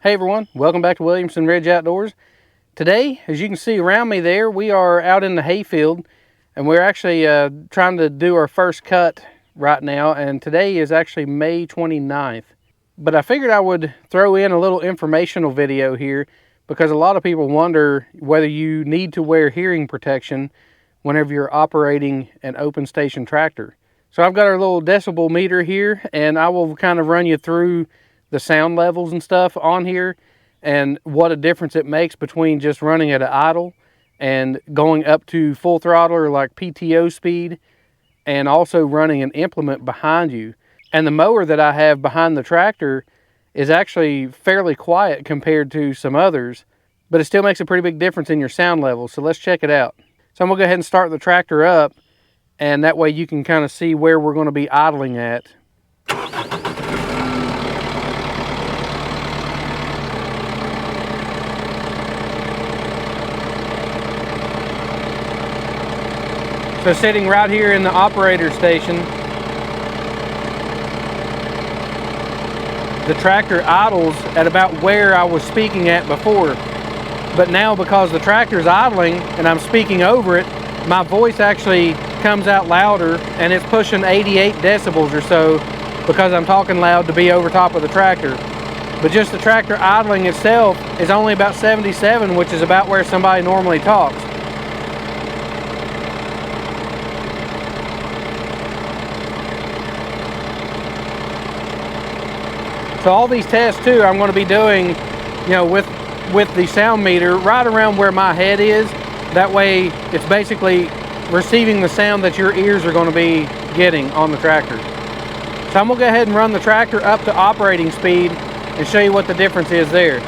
Hey everyone, welcome back to Williamson Ridge Outdoors. Today, as you can see around me there, we are out in the hayfield and we're actually trying to do our first cut right now, and today is actually May 29th. But I figured I would throw in a little informational video here because a lot of people wonder whether you need to wear hearing protection whenever you're operating an open station tractor. So I've got our little decibel meter here, and I will kind of run you through the sound levels and stuff on here and what a difference it makes between just running at an idle and going up to full throttle or like PTO speed, and also running an implement behind you. And the mower that I have behind the tractor is actually fairly quiet compared to some others, but it still makes a pretty big difference in your sound levels. So let's check it out. So I'm gonna go ahead and start the tractor up, and that way you can kind of see where we're gonna be idling at. So sitting right here in the operator station, the tractor idles at about where I was speaking at before. But now, because the tractor's idling and I'm speaking over it, my voice actually comes out louder, and it's pushing 88 decibels or so because I'm talking loud to be over top of the tractor. But just the tractor idling itself is only about 77, which is about where somebody normally talks. So all these tests too, I'm going to be doing, with the sound meter right around where my head is. That way it's basically receiving the sound that your ears are going to be getting on the tractor. So I'm going to go ahead and run the tractor up to operating speed and show you what the difference is there.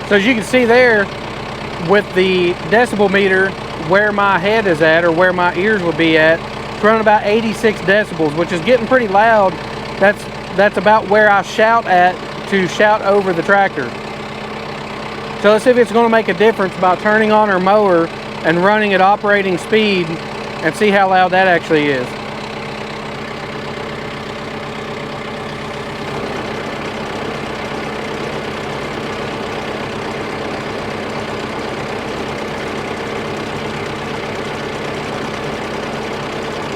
So as you can see there, with the decibel meter, where my head is at, or where my ears would be at, it's running about 86 decibels, which is getting pretty loud. That's about where I shout at to shout over the tractor. So let's see if it's going to make a difference by turning on our mower and running at operating speed and see how loud that actually is.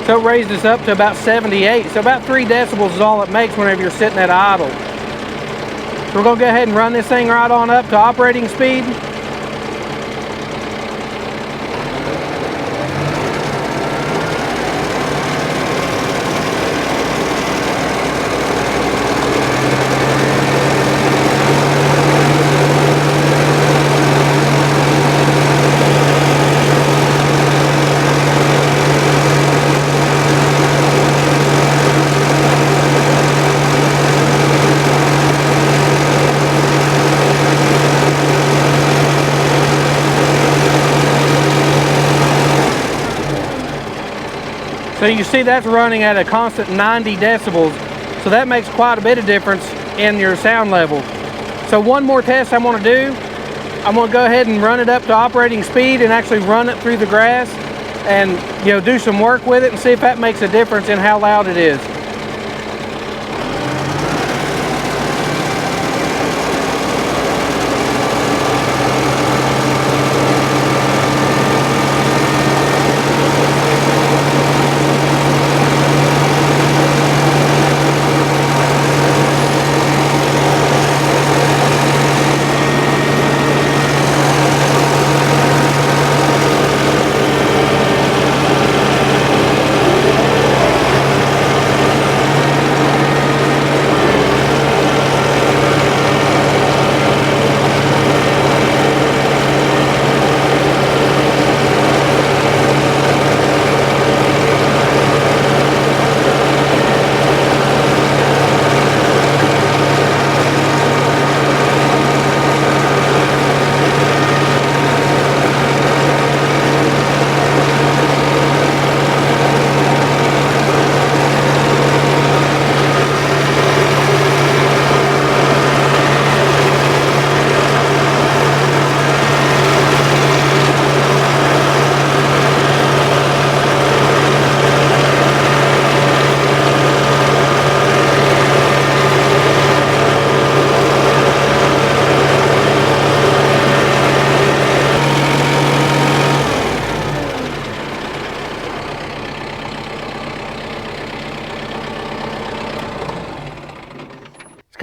So it raised us up to about 78. So about 3 decibels is all it makes whenever you're sitting at idle. So we're going to go ahead and run this thing right on up to operating speed. So you see that's running at a constant 90 decibels. So that makes quite a bit of difference in your sound level. So one more test I'm going to do. I'm going to go ahead and run it up to operating speed and actually run it through the grass and do some work with it and see if that makes a difference in how loud it is.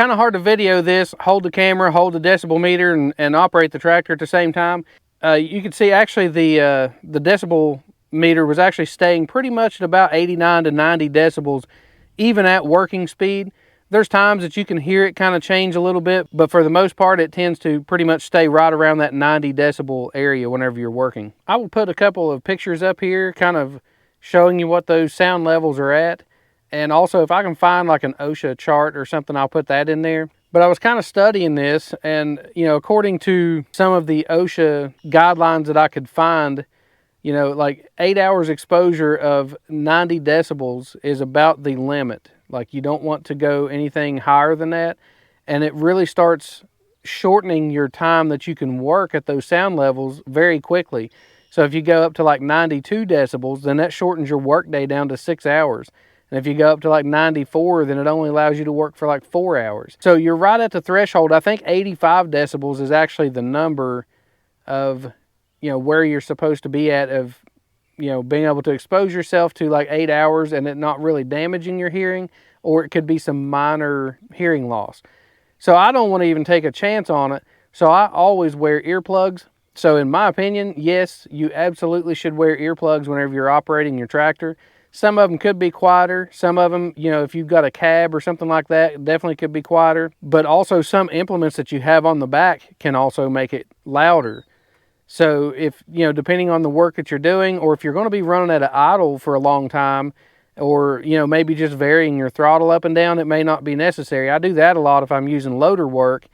kind of hard to video this, hold the camera, hold the decibel meter, and operate the tractor at the same time. You can see actually the decibel meter was actually staying pretty much at about 89 to 90 decibels, even at working speed. There's times that you can hear it kind of change a little bit, but for the most part, it tends to pretty much stay right around that 90 decibel area whenever you're working. I will put a couple of pictures up here, kind of showing you what those sound levels are at. And also, if I can find like an OSHA chart or something, I'll put that in there. But I was kind of studying this, and, you know, according to some of the OSHA guidelines that I could find, you know, like 8 hours exposure of 90 decibels is about the limit. Like, you don't want to go anything higher than that. And it really starts shortening your time that you can work at those sound levels very quickly. So if you go up to like 92 decibels, then that shortens your workday down to 6 hours. And if you go up to like 94, then it only allows you to work for like 4 hours. So you're right at the threshold. I think 85 decibels is actually the number of, you know, where you're supposed to be at of, you know, being able to expose yourself to like 8 hours and it not really damaging your hearing, or it could be some minor hearing loss. So I don't want to even take a chance on it. So I always wear earplugs. So in my opinion, yes, you absolutely should wear earplugs whenever you're operating your tractor. Some of them could be quieter. Some of them, you know, if you've got a cab or something like that, definitely could be quieter. But also some implements that you have on the back can also make it louder. So if, you know, depending on the work that you're doing, or if you're going to be running at an idle for a long time, or, you know, maybe just varying your throttle up and down, it may not be necessary. I do that a lot if I'm using loader work.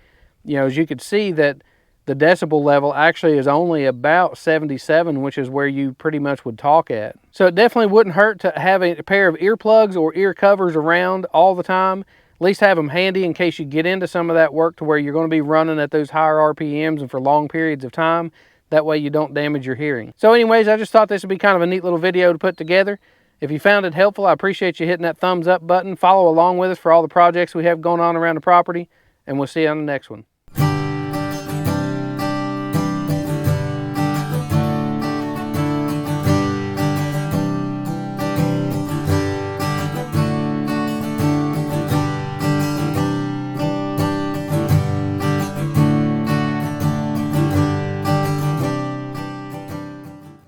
You know, as you could see that the decibel level actually is only about 77, which is where you pretty much would talk at. So it definitely wouldn't hurt to have a pair of earplugs or ear covers around all the time. At least have them handy in case you get into some of that work to where you're going to be running at those higher RPMs and for long periods of time. That way you don't damage your hearing. So anyways, I just thought this would be kind of a neat little video to put together. If you found it helpful, I appreciate you hitting that thumbs up button. Follow along with us for all the projects we have going on around the property, and we'll see you on the next one.